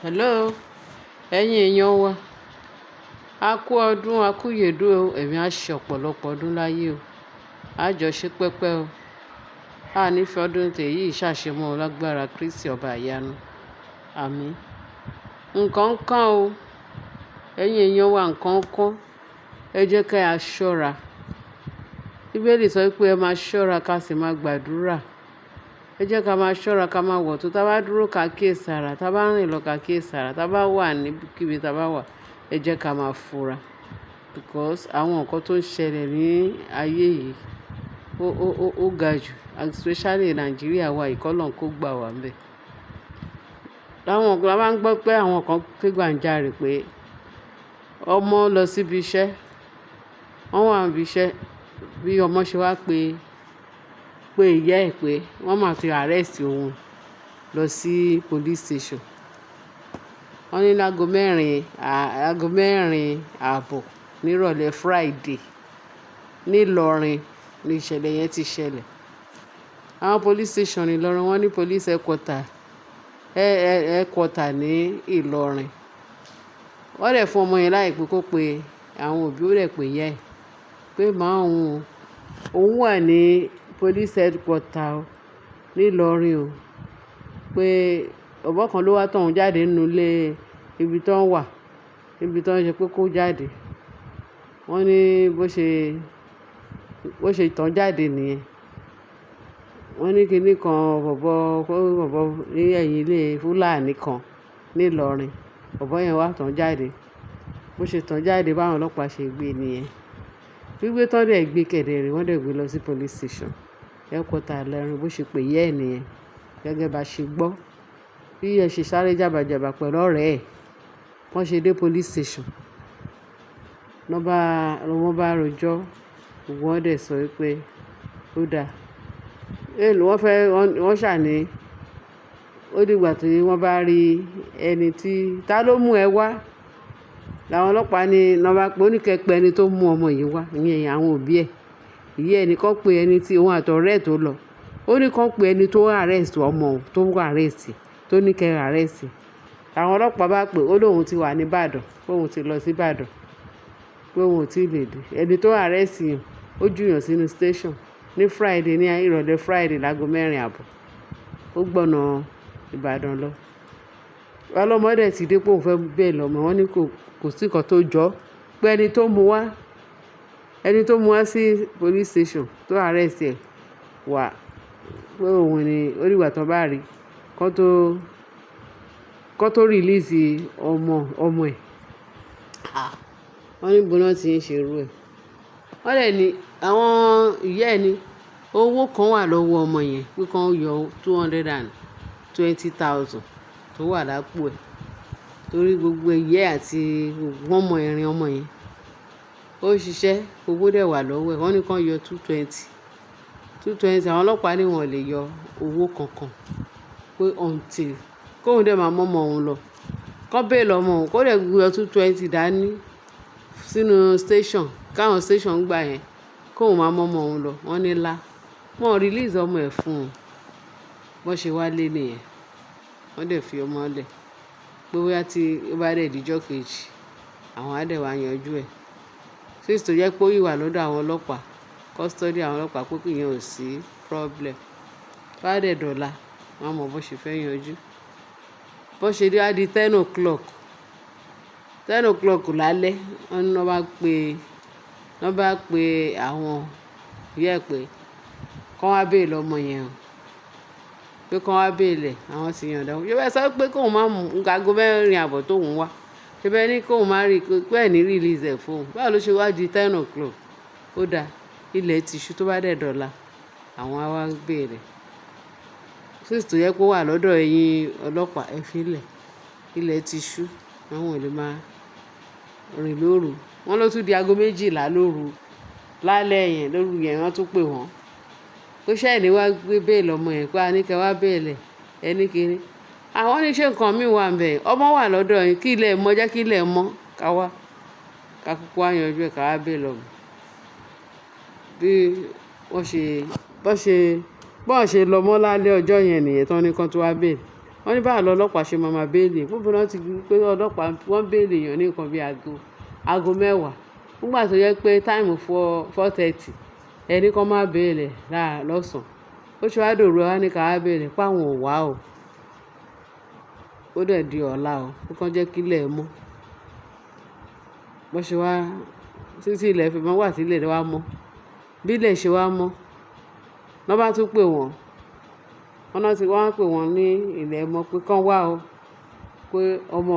Hello, ẹ̀yin èèyàn wa. A kú ọdún, a kú ìyèdún o. Ẹ̀mí á ṣe ọ̀pọ̀lọpọ̀ ọdún láyé o. A jọ ṣe pẹ́pẹ́ o. A ní fi ọdún tèyí ṣàṣemọ́ lágbára Kristi ọba ìyanu. Àmín. Nǹkan kan o. Ẹ̀yin èèyàn wa, nǹkan kan. Ẹ jẹ́ kí a ṣọ́ra. Bíbélì sọ pé ẹ máa ṣọ́ra ká sì máa gbàdúrà. Ẹ jẹ́ ká máa ṣọ́ra ká máa wọ̀ tó tá bá dúró ká kíyèsára, tá bá rìn lọ ká kíyèsára, tá bá wà níbikíbi tá bá wà, ẹ jẹ́ ká máa fura. Because àwọn nǹkan tó ń ṣẹlẹ̀ ní ayé yìí ó ga jù, especially Nigeria wa ìkọlọ́n kó gbà wá ńbẹ̀. Láwọn ọ̀gá máa ń gbọ́ pé àwọn kan ké gbàǹjarè pé ọmọ lọ síbi iṣẹ́, wọ́n wà níbi iṣẹ́ bí ọmọ ṣe wá pé ìyá ẹ̀ pé wọ́n máa fi arrest òun lọ sí police station. Wọ́n ní lágo mẹ́rin ààbọ̀ nírọ̀lẹ́ Friday ní Ìlọrin ní ìṣẹ̀lẹ̀ yẹn ti ṣẹlẹ̀. Àwọn police station ní Ìlọrin, wọ́n ní police headquarter ní Ìlọrin. Wọ́n dẹ̀ fún ọmọ yẹn láì pé kó pe àwọn òbí, ó dẹ̀ pé ìyá ẹ̀ pé màá òun wà ní police headquarter ní Ìlọrin o. Pé ọ̀bọ kan ló wá tọ̀ ọ́n jáde nínú ilé ibi tó ń wà, ibi tó ń ṣe pé kó jáde. Wọ́n ní bó ṣe tàn jáde nìyẹn. Wọ́n ní kinní kan bọ̀bọ̀ ní ẹ̀yìn ilé Fúlàní kan ní Ìlọrin. Bọ̀bọ̀ yẹn wá tàn jáde. Bó ṣe tàn jáde báwọn ọlọ́pàá ṣe gbé nìyẹn. Gbígbé tán dẹ̀ gbé kẹ̀dẹ̀rẹ̀, wọ́n dẹ̀ gbé lọ sí police station headquarter Ìlọrin. Bó ṣe pé ìyá ẹ̀ nìyẹn. Gẹ́gẹ́ bá ṣe gbọ́. Bí ẹ ṣe sáré jàbàjàbà pẹ̀lú ọ̀rẹ́ ẹ̀, wọ́n ṣe dé police station. Wọ́n bá rojọ́, wọ́n dẹ̀ sọ pé ó dáa. Wọ́n ṣàní ó dìgbà tí wọ́n bá rí ẹni tí ta ló mú ẹ wá. Làwọn ọlọ́pàá ní nọ́mbà pé ó ní kẹ́ pé ẹni tó mú ọmọ yìí wá, ìyẹn àwọn òbí ẹ̀. Ìyá ẹ̀ ní kó pe ẹni tí òun àtọ̀rẹ́ ẹ̀ tó lọ. Ó ní kó pe ẹni tó arrest ọmọ tó wà arrest, tó ní kẹ́ arrest. Àwọn ọlọ́pàá bá pè, ó lóun ti wà ní Ìbàdàn, pé òun ti lọ sí Ìbàdàn, pé òun ò tí lè dé. Ẹni tó arrest yàn, ó júyàn sínú station ní Friday, ní ìrọ̀lẹ́ Friday lágo mẹ́rin ààbọ̀. Ó gbọ̀nà Ìbàdàn lọ. Ọlọ́mọ dẹ̀ ti dé pé òun fẹ́ bẹ́ẹ̀ lọ́mọ. Wọ́n ní kò sí nǹkan tó jọ pé ẹni tó mú wá sí police station tó arrest ẹ̀ wà pé òun ni ó dìgbà tó bá rí kó tó release ọmọ ẹ̀. Wọ́n ní bó náà ti ń ṣe irú ẹ̀. Wọ́n dẹ̀ ní àwọn ìyá ẹ̀ ní owó kan wà lọ́wọ́ ọmọ yẹn pé kán yọ 220,000 tó wà lápò ẹ̀. Torí gbogbo ìyá àti gbogbo ọmọ ẹ̀rín ọmọ yẹn ó ṣiṣẹ́, owó dẹ̀ wà lọ́wọ́ ẹ̀. Wọ́n ní kán yọ 220. Àwọn ọlọ́pàá ní wọn ò lè yọ owó kankan pé until kóun dẹ̀ máa mọ́ ọmọ òun lọ. Kán bail ọmọ òun, kó dẹ̀ yọ 220 dání sínú station, káwọn station gbà yẹn, kóun máa mọ́ ọmọ òun lọ. Wọ́n ní lá. Wọ́n release ọmọ ẹ̀ fún un. Bó ṣe wá lé nìyẹn. Wọ́n dẹ̀ fi ọmọ lẹ̀. Pé bóyá tí ó bá dẹ̀ di ọjọ́ kejì, àwọn á dẹ̀ wá yanjú ẹ̀. Since tó jẹ́ pé ó yìí wà lọ́dọ̀ àwọn ọlọ́pàá, custody àwọn ọlọ́pàá, pé kí ìyẹn ò sí problem. Bá dẹ̀ dọ̀la, wọ́n á mọ bó ṣe fẹ́ yanjú. Bó ṣe dé á di 10 o'clock lálẹ́, wọ́n ní wọ́n bá pe àwọn ìyá ẹ̀ pé kán wá bail ọmọ yẹn o. Pé kán wá bail ẹ̀, àwọn sì yọ̀ǹda. Ṣé bẹ́ẹ̀ sọ pé kóun má mú aago mẹ́rin ààbọ̀ tóun wá. Ṣé bẹ́ẹ̀ ní kóun má rí pé ẹ̀ ní release ẹ̀ fún òun. Báwo ló ṣe wá di 10 o'clock? Ó dáa. Ilẹ̀ ti ṣú, tó bá dẹ̀ dọ̀la, àwọn á wá bail ẹ̀. Since tó jẹ́ pé ó wà lọ́dọ̀ ẹ̀yin ọlọ́pàá, ẹ fi lẹ̀. Ilẹ̀ ti ṣú, àwọn ò lè máa rìn lóru. Wọ́n ló tún di aago 12 lóru lálẹ́ yẹn, lóru yẹn wọ́n tún pè wọ́n. Pé ṣé ẹ̀ ní wá gbé bail ọmọ yẹn, pé a ní kẹ́ wá bail ẹ̀, ẹni kiri. Àwọn ní ṣé nǹkan mi wà ńbẹ̀. Ọmọ wà lọ́dọ̀ yín, kí ilẹ̀ mọ́, jẹ́ kí ilẹ̀ mọ́ ká wá. Ká kúkú wá yanjú ẹ̀ ká wá bail ọmọ. Bí wọ́n ṣe lọ mọ́ lálẹ́ ọjọ́ yẹn nìyẹn tán ní kán tó wá bail. wọ́n ní báwo lọ́lọ́pàá ṣe máa béèlì fúnfún náà ti pé ọlọ́pàá wọ́n béèlì èèyàn ní nǹkan bíi aago 10 nígbà tó yẹ pé táìmù 4:30 ẹni kan máa béèlì lọ́sàn-án ó ṣe wá dòru wá ní ká wá béèlì páwọn ò wá o ó dẹ̀ di ọ̀la o ó kàn jẹ́ kílẹ̀ mọ́ bó ṣe wá títí ilẹ̀ fi mọ́ wà tí ilẹ̀ wá mọ́ bí ilẹ̀ ṣe wá mọ́ wọ́n bá tún pè wọ́n náà ti wá pè wọ́n ní ilẹ̀ mọ́ pé kán wá o pé ọmọ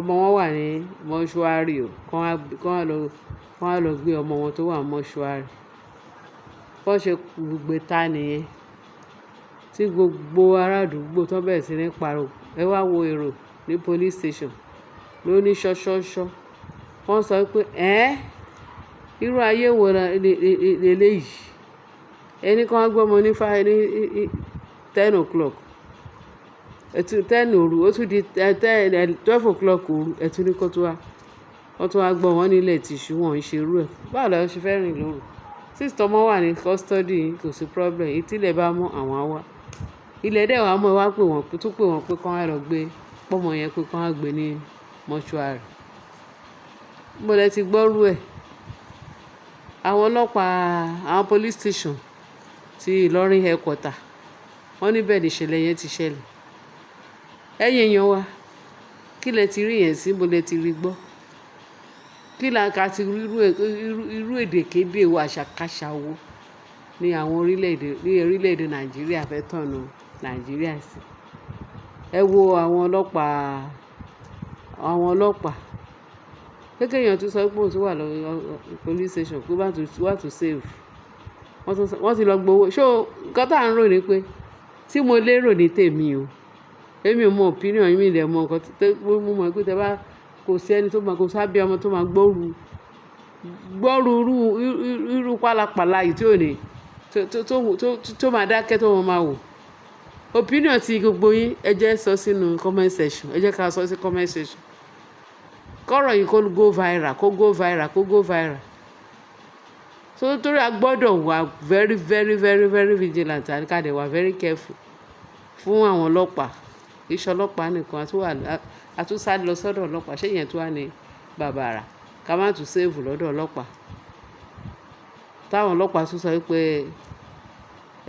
wọn wà ní mọ́ṣúárì o kán wá lọ gbé ọmọ wọn tó wà mọ́ṣúárì bó ṣe gbé ta nìyẹn tí gbogbo ará àdúgbò tó bẹ̀rẹ̀ sí ní pariwo ẹ wá wo èrò ní police station ló ní ṣọ́ṣọ́ṣọ́ wọ́n sọ pé irú ayé wo leléyìí ẹni kan gbọ́ ọmọ ní 10 o'clock 10 òru ó tún di 12 o'clock òru ẹ̀tún ní kó tó wá wọ́n tún wá gbọ́ wọn nílẹ̀ tìṣú wọn ń ṣerú ẹ̀ báwo la ṣe fẹ́ rìn lóru sísítọ́ ọmọ wà ní custody kò sí problem ìtìlẹ̀ bá mọ́ àwọn á wá ilẹ̀ dẹ̀ wá mọ́ ẹ wá pè wọ́n pé kán wá lọ gbé pọ́mọ yẹn pé kán wá gbé ní mọ́ṣúárì mo lẹ ti gbọ́rú ẹ̀ àwọn ọlọ́pàá àwọn police station ti Ìlọrin headquarter wọ́n níbẹ̀ ní ìṣẹ̀lẹ̀ yẹn ti ṣẹlẹ̀ ẹ̀yin èèyàn wa kí lẹ ti rí yẹn sí mo lẹ ti rí gbọ́ kí la ka ti irú èdèkéde wo àṣàkáṣà wo ní àwọn orílẹ̀-èdè Nàìjíríà fẹ́ tọ̀nà Nàìjíríà sí ẹ wo àwọn ọlọ́pàá gẹ́gẹ́ èèyàn tún sọ pé òun tún wà lórí police station pé wà tó save wọ́n ti lọ gbowó ṣó nǹkan tá à ń rò ní pé tí mo lérò ní tèmi o èmi ò mọ opinion mi lẹ̀ mọ nǹkan tó mú mọ́ pé tẹ bá kò sí ẹni tó máa kò sábẹ́ ọmọ tó máa gbọ́rù irú pálapàla yìí tí ò ní tó máa dákẹ́ tó máa wò opinion ti gbogbo yín ẹ jẹ́ sọ sínú comment section ẹ jẹ́ ká sọ sí comment section kọ́rọ̀ yìí kó go viral so torí a gbọ́dọ̀ wà very very very very vigilant àti ká dẹ̀ wà very careful fún àwọn ọlọ́pàá iṣẹ́ ọlọ́pàá nìkan àtúnṣá lọ sọ́dọ̀ ọlọ́pàá ṣé ìyẹn tó wà ní bàbàrà ká má tún sèèvù lọ́dọ̀ ọlọ́pàá táwọn ọlọ́pàá tún sọ pé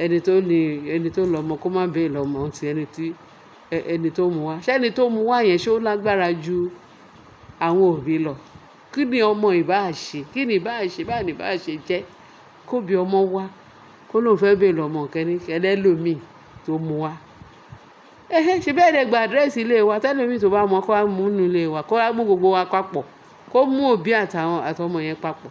ẹni tó lọ́mọ kó má bẹ́ẹ̀ lọ́mọ ti ẹni tó mú wá ṣé ẹni tó mú wá yẹn ṣó lágbára ju àwọn òbí lọ kí ni ọmọ ìbáà ṣe báà ní báà ṣe jẹ́ kó bí ọmọ wá kó lóun fẹ́ bẹ́ẹ̀ lọ́mọ kẹ́lẹ́lòmíì tó mú wá ṣe bẹ́ẹ̀ dẹ̀ gba àdírẹ́sì ilé wa tẹ́lẹ̀míì tó bá mọ kó wá mú nínú ilé wa kó wá mú gbogbo wa papọ̀ kó mú òbí àtọmọ yẹn papọ̀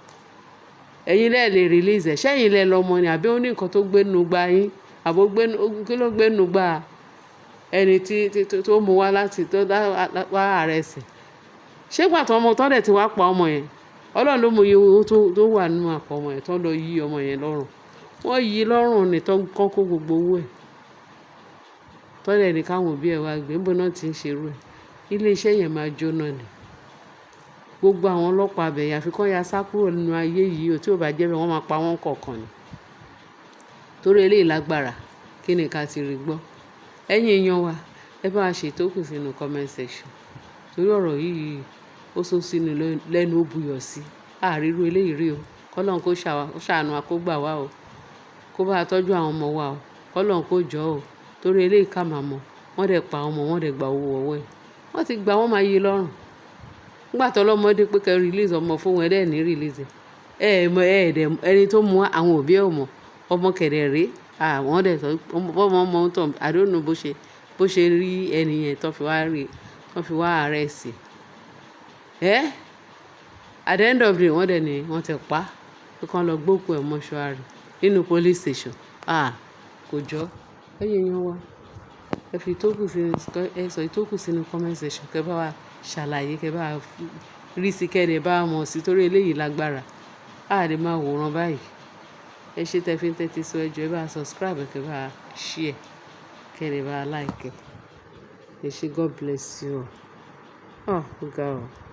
ẹ̀yin lẹ́ẹ̀ lè release ẹ̀ ṣẹ́yìn lẹ́ lọ́mọ ni àbí ó ní nǹkan tó gbé nínú gba yín àbó kí ló gbé nínú gba ẹni tó mú wá láti tó wá àrẹsẹ̀ ṣé pàtó ọmọ tó dẹ̀ ti wá pa ọmọ yẹn Ọlọ́run ló mọ iye owó tó wà nínú àpò ọmọ yẹn tó lọ yí ọmọ yẹn lọ́rùn wọ́n yí lọ́rùn ní tó kán kó gbogbo owó ẹ̀ tọ́lẹ̀ ní káwọn òbí ẹ̀ wá gbé níbo náà ti ń ṣerú ẹ̀ iléeṣẹ́ yẹn máa jóná ni gbogbo àwọn ọlọ́pàá abẹ̀yẹ àfikún ya sá kúrò nínú ayé yìí ò tí ò bá jẹ́ bẹ́ẹ̀ wọ́n máa pa wọ́n kọ̀ọ̀kan ni torí eléyìí lágbára kí ni ká ti rí gbọ́ ẹ̀yin èèyàn wa ẹ bá wa ṣètò kù sínú comment section torí ọ̀rọ̀ yìí ó sún sínú lẹ́nu ó buyọ̀ sí àárírú eléyìí rí o kọ́lọ́n kó ṣàánú wa kó gbà wá o kó bá tọ́jú àwọn ọmọ wa o kọ́lọ́n kó jọ o torí eléyìí ká máa mọ̀ wọ́n dẹ̀ pa ọmọ wọ́n dẹ̀ gba owó ọwọ́ ẹ̀ wọ́n ti gba wọ́n máa yí lọ́rùn nígbà tó lọ́mọdé pé kẹ́ release ọmọ fún wọn ẹ̀ ní release ẹni tó mú àwọn òbí ẹ̀ mọ̀ ọmọ kẹ̀dẹ̀ rèé àwọn dẹ̀ sọ ọmọ ń tàn I don't know bó ṣe rí ẹni yẹn tó fi wá arrest at the end of the day wọ́n dẹ̀ ní wọ́n ti pa pé kán lọ gbókùn ẹ̀ mọ́ṣúárì nínú police station kò jọ ẹ̀yin èèyàn wa ẹ sọ ìtókù sínú comment section kẹ́ bá wa ṣàlàyé kẹ́ bá wa rí sí kẹ́ẹ̀dẹ̀ bá wa mọ̀ sí torí eléyìí lágbára lè máa wòran báyìí ẹ ṣe tẹ́ fi ń tẹ́tí sọ ẹjọ́ ẹ bá subscribe kẹ́ bá share kẹ́ẹ̀dẹ̀ bá like ẹ ṣe God bless you ó ga ọ.